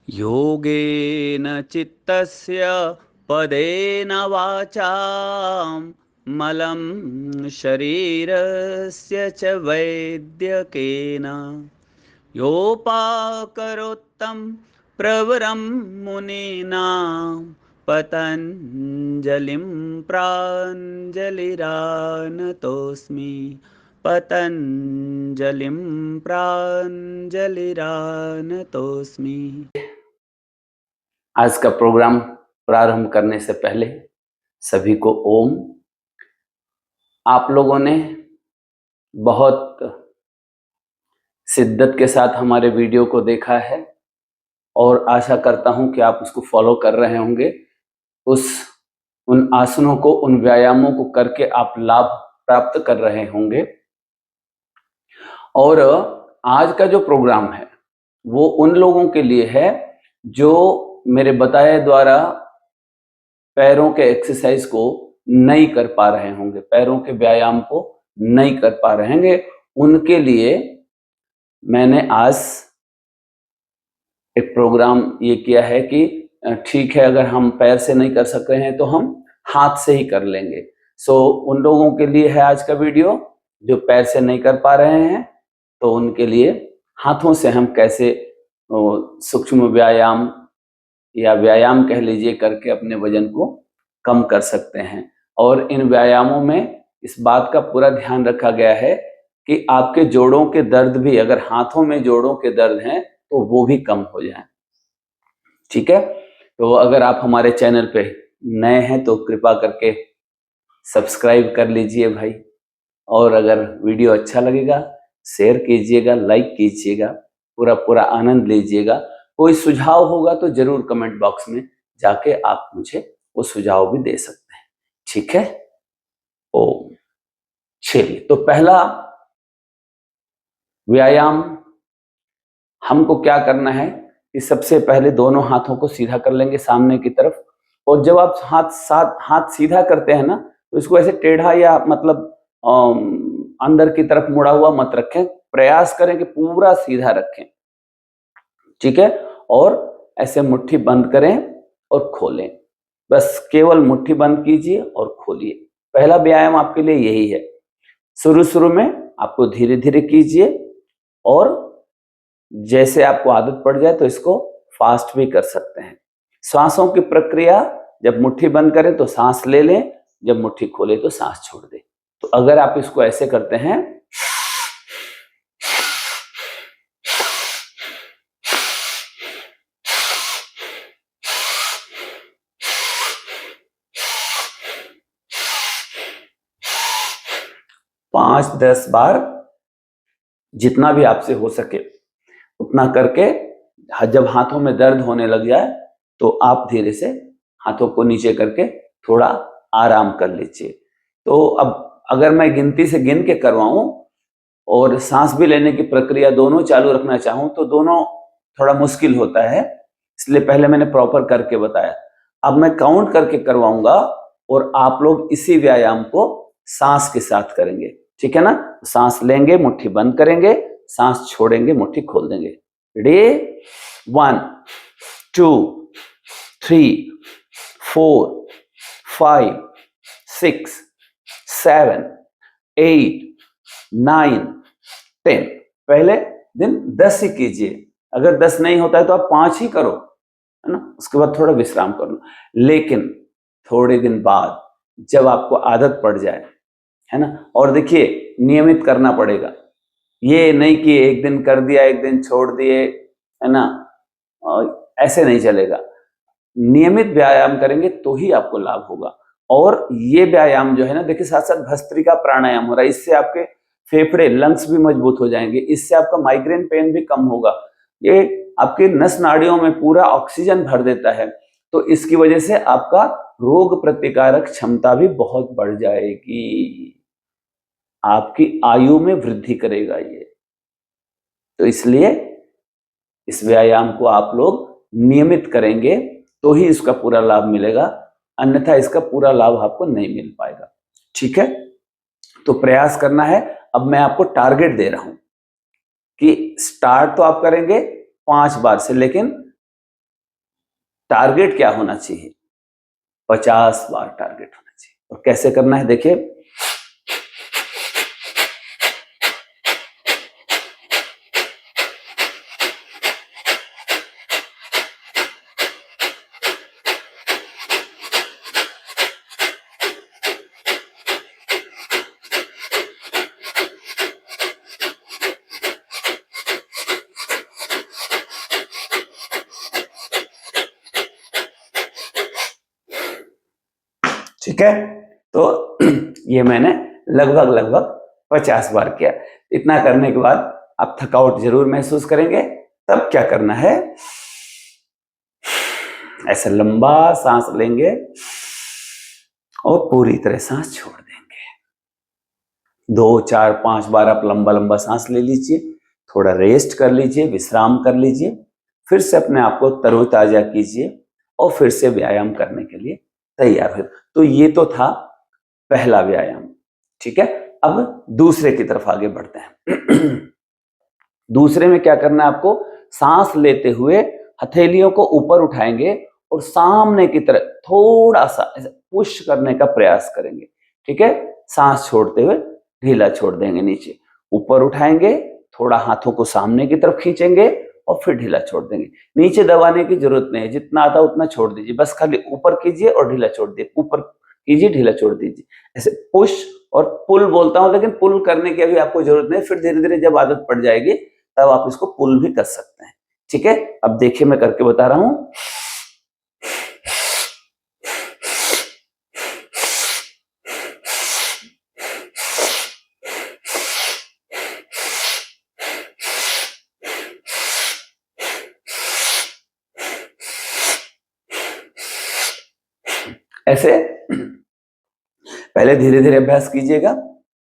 योगेन चित्तस्य पदेन वाचां मलं शरीरस्य च वैद्यकेन योपाकरोत्तं प्रवरं मुनीनां पतञ्जलिं प्राञ्जलिरानतोऽस्मि पतञ्जलिं प्राञ्जलिरानतोऽस्मि। आज का प्रोग्राम प्रारंभ करने से पहले सभी को ओम। आप लोगों ने बहुत शिद्दत के साथ हमारे वीडियो को देखा है और आशा करता हूं कि आप उसको फॉलो कर रहे होंगे। उन आसनों को, उन व्यायामों को करके आप लाभ प्राप्त कर रहे होंगे। और आज का जो प्रोग्राम है वो उन लोगों के लिए है जो मेरे बताए द्वारा पैरों के एक्सरसाइज को नहीं कर पा रहे होंगे, पैरों के व्यायाम को नहीं कर पा रहे होंगे। उनके लिए मैंने आज एक प्रोग्राम ये किया है कि ठीक है, अगर हम पैर से नहीं कर सक रहे हैं तो हम हाथ से ही कर लेंगे। उन लोगों के लिए है आज का वीडियो जो पैर से नहीं कर पा रहे हैं, तो उनके लिए हाथों से हम कैसे सूक्ष्म व्यायाम या व्यायाम कह लीजिए करके अपने वजन को कम कर सकते हैं। और इन व्यायामों में इस बात का पूरा ध्यान रखा गया है कि आपके जोड़ों के दर्द भी, अगर हाथों में जोड़ों के दर्द हैं तो वो भी कम हो जाए। ठीक है, तो अगर आप हमारे चैनल पे नए हैं तो कृपा करके सब्सक्राइब कर लीजिए भाई। और अगर वीडियो अच्छा लगेगा शेयर कीजिएगा, लाइक कीजिएगा, पूरा पूरा आनंद लीजिएगा। कोई सुझाव होगा तो जरूर कमेंट बॉक्स में जाके आप मुझे वो सुझाव भी दे सकते हैं। ठीक है, ओम। चलिए, तो पहला व्यायाम हमको क्या करना है कि सबसे पहले दोनों हाथों को सीधा कर लेंगे सामने की तरफ। और जब आप हाथ सीधा करते हैं ना, तो इसको ऐसे टेढ़ा या मतलब अंदर की तरफ मुड़ा हुआ मत रखें, प्रयास करें कि पूरा सीधा रखें। ठीक है, और ऐसे मुट्ठी बंद करें और खोलें। बस केवल मुट्ठी बंद कीजिए और खोलिए। पहला व्यायाम आपके लिए यही है। शुरू शुरू में आपको धीरे धीरे कीजिए और जैसे आपको आदत पड़ जाए तो इसको फास्ट भी कर सकते हैं। सांसों की प्रक्रिया, जब मुट्ठी बंद करें तो सांस ले लें, जब मुट्ठी खोले तो सांस छोड़ दें। तो अगर आप इसको ऐसे करते हैं, पांच 10 बार, जितना भी आपसे हो सके उतना करके, जब हाथों में दर्द होने लग जाए तो आप धीरे से हाथों को नीचे करके थोड़ा आराम कर लीजिए। तो अब अगर मैं गिनती से गिन के करवाऊं और सांस भी लेने की प्रक्रिया दोनों चालू रखना चाहूं तो दोनों थोड़ा मुश्किल होता है, इसलिए पहले मैंने प्रॉपर करके बताया। अब मैं काउंट करके करवाऊंगा और आप लोग इसी व्यायाम को सांस के साथ करेंगे। ठीक है ना? सांस लेंगे, मुट्ठी बंद करेंगे, सांस छोड़ेंगे, मुट्ठी खोल देंगे। रेडी? 1 2 3 4 5 6 7 8 9 10। पहले दिन 10 ही कीजिए। अगर 10 नहीं होता है तो आप 5 ही करो, है ना? उसके बाद थोड़ा विश्राम कर लो। लेकिन थोड़े दिन बाद जब आपको आदत पड़ जाए, है ना, और देखिए नियमित करना पड़ेगा। ये नहीं कि एक दिन कर दिया एक दिन छोड़ दिए, है ना, ऐसे नहीं चलेगा। नियमित व्यायाम करेंगे तो ही आपको लाभ होगा। और ये व्यायाम जो है ना, देखिए साथ साथ भस्त्रिका प्राणायाम हो रहा है, इससे आपके फेफड़े, लंग्स भी मजबूत हो जाएंगे, इससे आपका माइग्रेन पेन भी कम होगा। ये आपके नस नाड़ियों में पूरा ऑक्सीजन भर देता है, तो इसकी वजह से आपका रोग प्रतिकारक क्षमता भी बहुत बढ़ जाएगी, आपकी आयु में वृद्धि करेगा ये। तो इसलिए इस व्यायाम को आप लोग नियमित करेंगे तो ही इसका पूरा लाभ मिलेगा, अन्यथा इसका पूरा लाभ आपको नहीं मिल पाएगा। ठीक है, तो प्रयास करना है। अब मैं आपको टारगेट दे रहा हूं कि स्टार्ट तो आप करेंगे 5 बार से, लेकिन टारगेट क्या होना चाहिए? 50 बार टारगेट होना चाहिए। और कैसे करना है देखिए, ठीक है। तो ये मैंने लगभग 50 बार किया। इतना करने के बाद आप थकावट जरूर महसूस करेंगे। तब क्या करना है, ऐसे लंबा सांस लेंगे और पूरी तरह सांस छोड़ देंगे। 2, 4, 5 बार आप लंबा लंबा सांस ले लीजिए, थोड़ा रेस्ट कर लीजिए, विश्राम कर लीजिए, फिर से अपने आप को तरोताजा कीजिए और फिर से व्यायाम करने के लिए तैयार हो। तो ये तो था पहला व्यायाम, ठीक है। अब दूसरे की तरफ आगे बढ़ते हैं। दूसरे में क्या करना है आपको, सांस लेते हुए हथेलियों को ऊपर उठाएंगे और सामने की तरफ थोड़ा सा पुश करने का प्रयास करेंगे, ठीक है। सांस छोड़ते हुए ढीला छोड़ देंगे, नीचे ऊपर उठाएंगे, थोड़ा हाथों को सामने की तरफ खींचेंगे और फिर ढीला छोड़ देंगे। नीचे दबाने की जरूरत नहीं है, जितना आता उतना छोड़ दीजिए, बस खाली ऊपर कीजिए और ढीला छोड़ दीजिए, ऊपर कीजिए ढीला छोड़ दीजिए। ऐसे पुश और पुल बोलता हूं, लेकिन पुल करने की अभी आपको जरूरत नहीं, फिर धीरे धीरे जब आदत पड़ जाएगी तब आप इसको पुल भी कर सकते हैं, ठीक है। अब देखिए मैं करके बता रहा हूं। ऐसे पहले धीरे धीरे अभ्यास कीजिएगा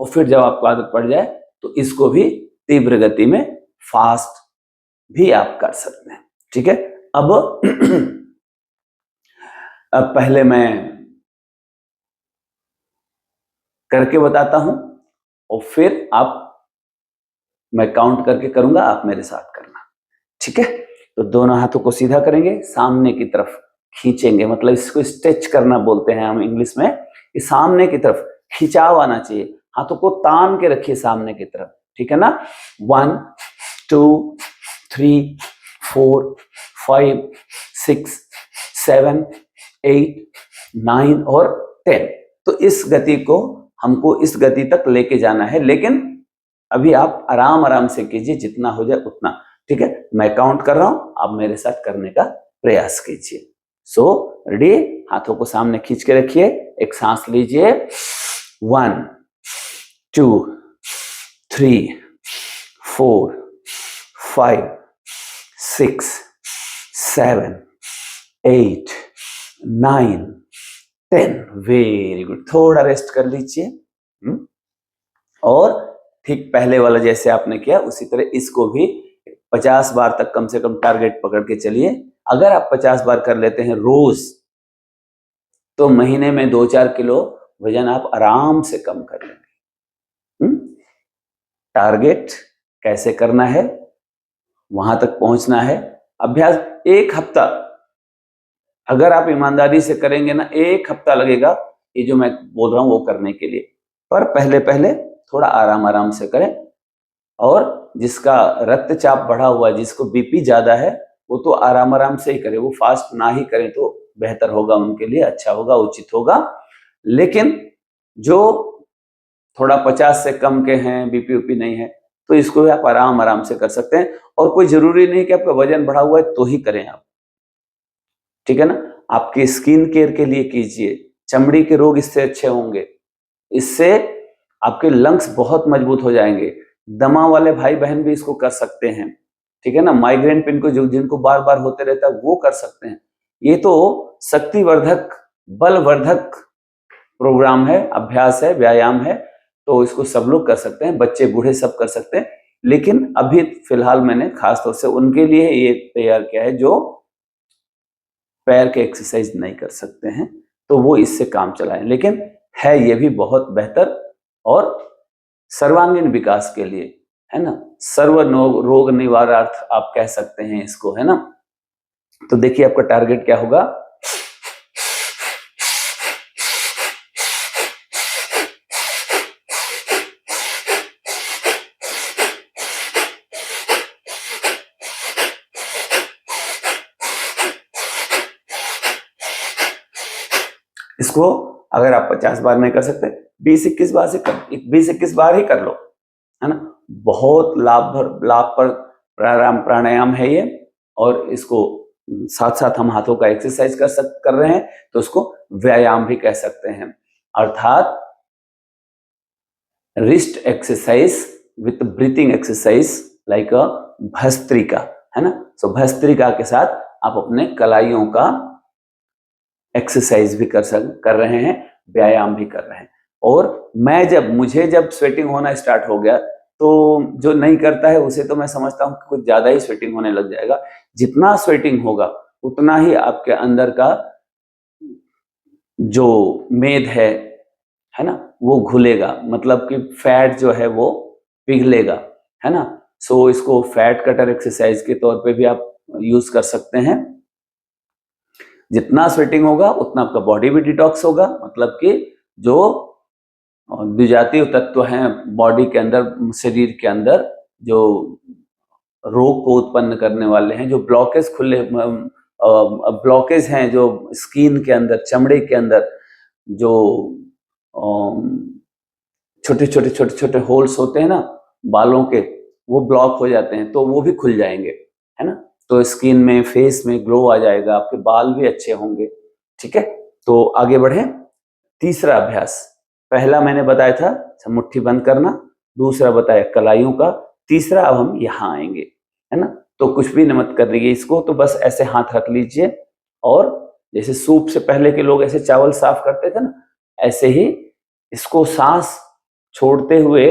और फिर जब आपको आदत पड़ जाए तो इसको भी तीव्र गति में, फास्ट भी आप कर सकते हैं, ठीक है। अब पहले मैं करके बताता हूं और फिर मैं काउंट करके करूंगा, आप मेरे साथ करना, ठीक है। तो दोनों हाथों को सीधा करेंगे, सामने की तरफ खींचेंगे, मतलब इसको स्ट्रेच करना बोलते हैं हम इंग्लिश में। कि सामने की तरफ खिंचाव आना चाहिए, हाथों को तान के रखिए सामने की तरफ, ठीक है ना। 1, 2, 3, 4, 5, 6, 7, 8, 9 और 10। तो इस गति को हमको इस गति तक लेके जाना है, लेकिन अभी आप आराम आराम से कीजिए, जितना हो जाए उतना, ठीक है। मैं काउंट कर रहा हूं, आप मेरे साथ करने का प्रयास कीजिए। सो रेडी, हाथों को सामने खींच के रखिए, एक सांस लीजिए। 1, 2, 3, 4, 5, 6, 7, 8, 9, 10। Very good. थोड़ा रेस्ट कर लीजिए और ठीक पहले वाला जैसे आपने किया उसी तरह इसको भी 50 बार तक कम से कम टारगेट पकड़ के चलिए। अगर आप 50 बार कर लेते हैं रोज, तो महीने में 2-4 किलो वजन आप आराम से कम कर लेंगे। टारगेट कैसे करना है, वहां तक पहुंचना है। अभ्यास 1 हफ्ता अगर आप ईमानदारी से करेंगे ना, 1 हफ्ता लगेगा ये जो मैं बोल रहा हूं वो करने के लिए। पर पहले पहले थोड़ा आराम आराम से करें। और जिसका रक्तचाप बढ़ा हुआ है, जिसको बीपी ज्यादा है, वो तो आराम आराम से ही करे, वो फास्ट ना ही करें तो बेहतर होगा, उनके लिए अच्छा होगा, उचित होगा। लेकिन जो थोड़ा 50 से कम के हैं, बीपी उपी नहीं है, तो इसको भी आप आराम आराम से कर सकते हैं। और कोई जरूरी नहीं कि आपका वजन बढ़ा हुआ है तो ही करें आप, ठीक है ना। आपकी स्किन केयर के लिए कीजिए, चमड़ी के रोग इससे अच्छे होंगे, इससे आपके लंग्स बहुत मजबूत हो जाएंगे। दमा वाले भाई बहन भी इसको कर सकते हैं, ठीक है ना। माइग्रेन पेन को जिनको बार बार होते रहता है वो कर सकते हैं। ये तो शक्तिवर्धक, बलवर्धक प्रोग्राम है, अभ्यास है, व्यायाम है, तो इसको सब लोग कर सकते हैं, बच्चे बूढ़े सब कर सकते हैं। लेकिन अभी फिलहाल मैंने खास तौर से उनके लिए ये तैयार किया है जो पैर के एक्सरसाइज नहीं कर सकते हैं, तो वो इससे काम चलाएं। लेकिन है ये भी बहुत बेहतर और सर्वांगीण विकास के लिए, है ना। सर्व रोग निवारणार्थ आप कह सकते हैं इसको, है ना। तो देखिए आपका टारगेट क्या होगा। इसको अगर आप 50 बार नहीं कर सकते, 20-21 बार से कर, 20-21 बार ही कर लो, है ना। बहुत लाभ पर प्राणायाम है ये। और इसको साथ साथ हम हाथों का एक्सरसाइज कर रहे हैं, तो उसको व्यायाम भी कह सकते हैं। अर्थात wrist exercise with breathing exercise like अ भस्त्रिका, है ना। सो भस्त्रिका के साथ आप अपने कलाइयों का एक्सरसाइज भी कर रहे हैं, व्यायाम भी कर रहे हैं। और मुझे जब स्वेटिंग होना स्टार्ट हो गया, तो जो नहीं करता है उसे तो मैं समझता हूँ कि कुछ ज्यादा ही स्वेटिंग होने लग जाएगा। जितना स्वेटिंग होगा उतना ही आपके अंदर का जो मेद है ना, वो घुलेगा, मतलब कि फैट जो है वो पिघलेगा, है ना। सो इसको फैट कटर एक्सरसाइज के तौर पे भी आप यूज कर सकते हैं। जितना स्वेटिंग होगा उतना आपका बॉडी भी डिटॉक्स होगा, मतलब कि जो विजातीय तत्व हैं बॉडी के अंदर, शरीर के अंदर, जो रोग को उत्पन्न करने वाले हैं, जो ब्लॉकेज हैं जो स्किन के अंदर, चमड़े के अंदर, जो छोटे छोटे होल्स होते हैं ना बालों के, वो ब्लॉक हो जाते हैं, तो वो भी खुल जाएंगे, है ना। तो स्किन में, फेस में ग्लो आ जाएगा, आपके बाल भी अच्छे होंगे। ठीक है, तो आगे बढ़े। तीसरा अभ्यास, पहला मैंने बताया था मुट्ठी बंद करना, दूसरा बताया कलाइयों का, तीसरा अब हम यहाँ आएंगे, है ना। तो कुछ भी मत कर रही है इसको, तो बस ऐसे हाथ रख लीजिए, और जैसे सूप से पहले के लोग ऐसे चावल साफ करते थे ना, ऐसे ही इसको सांस छोड़ते हुए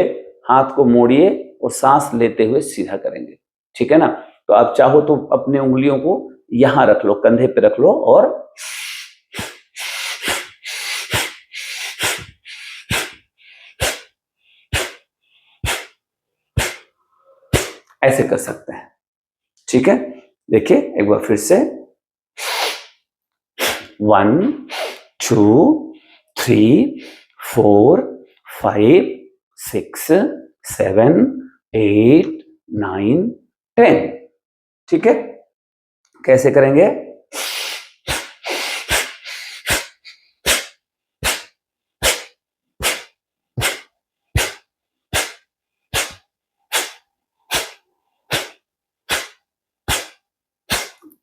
हाथ को मोड़िए और सांस लेते हुए सीधा करेंगे। ठीक है ना। तो आप चाहो तो अपने उंगलियों को यहां रख लो, कंधे पे रख लो, और ऐसे कर सकते हैं। ठीक है, देखिए एक बार फिर से, 1 2 3 4 5 6 7 8 9 10। ठीक है, कैसे करेंगे?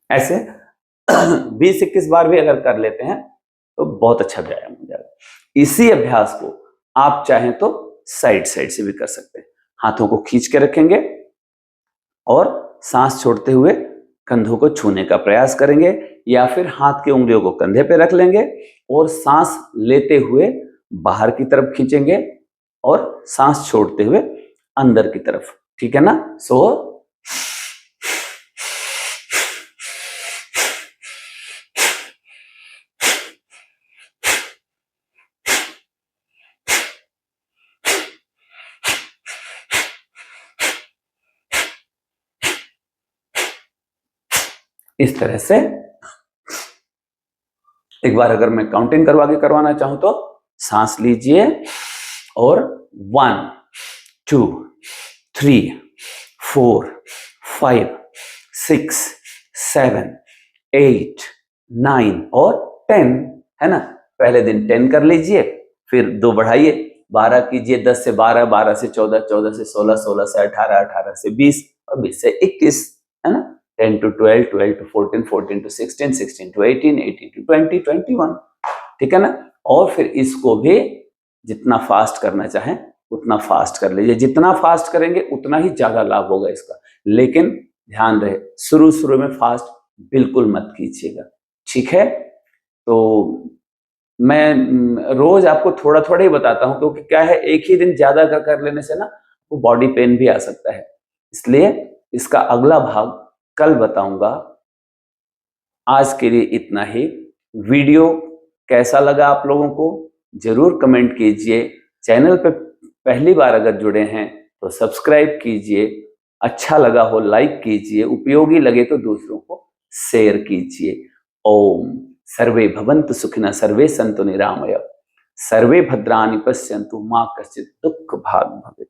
ऐसे 20-21 बार भी अगर कर लेते हैं तो बहुत अच्छा व्यायाम हो जाएगा। इसी अभ्यास को आप चाहें तो साइड साइड से भी कर सकते हैं। हाथों को खींच के रखेंगे और सांस छोड़ते हुए कंधों को छूने का प्रयास करेंगे, या फिर हाथ की उंगलियों को कंधे पे रख लेंगे और सांस लेते हुए बाहर की तरफ खींचेंगे और सांस छोड़ते हुए अंदर की तरफ। ठीक है ना। सो इस तरह से एक बार अगर मैं काउंटिंग करवाना चाहूं तो सांस लीजिए और 1 2 3 4 5 6 7 8 9 और 10, है ना। पहले दिन 10 कर लीजिए, फिर 2 बढ़ाइए, 12 कीजिए, 10 से 12, 12 से 14, 14 से 16, 16 से 18, 18 से 20 और 20 से 21, है ना। 10 to 12, 12 to 14, 14 to 16, 16 to 18, 18 to 20, 21। ठीक है ना। और फिर इसको भी जितना फास्ट करना चाहें उतना फास्ट कर लीजिए। जितना फास्ट करेंगे उतना ही ज्यादा लाभ होगा इसका, लेकिन ध्यान रहे शुरू में फास्ट बिल्कुल मत कीजिएगा। ठीक है, तो मैं रोज आपको थोड़ा थोड़ा ही बताता हूं, क्योंकि क्या है, एक ही दिन ज्यादा कर लेने से ना वो बॉडी पेन भी आ सकता है, इसलिए इसका अगला भाग कल बताऊंगा। आज के लिए इतना ही। वीडियो कैसा लगा आप लोगों को जरूर कमेंट कीजिए। चैनल पे पहली बार अगर जुड़े हैं तो सब्सक्राइब कीजिए, अच्छा लगा हो लाइक कीजिए, उपयोगी लगे तो दूसरों को शेयर कीजिए। ओम। सर्वे भवन्तु सुखिनः, सर्वे सन्तु निरामया, सर्वे भद्राणि पश्यन्तु, मा कश्चित् दुःख भाग् भवेत्।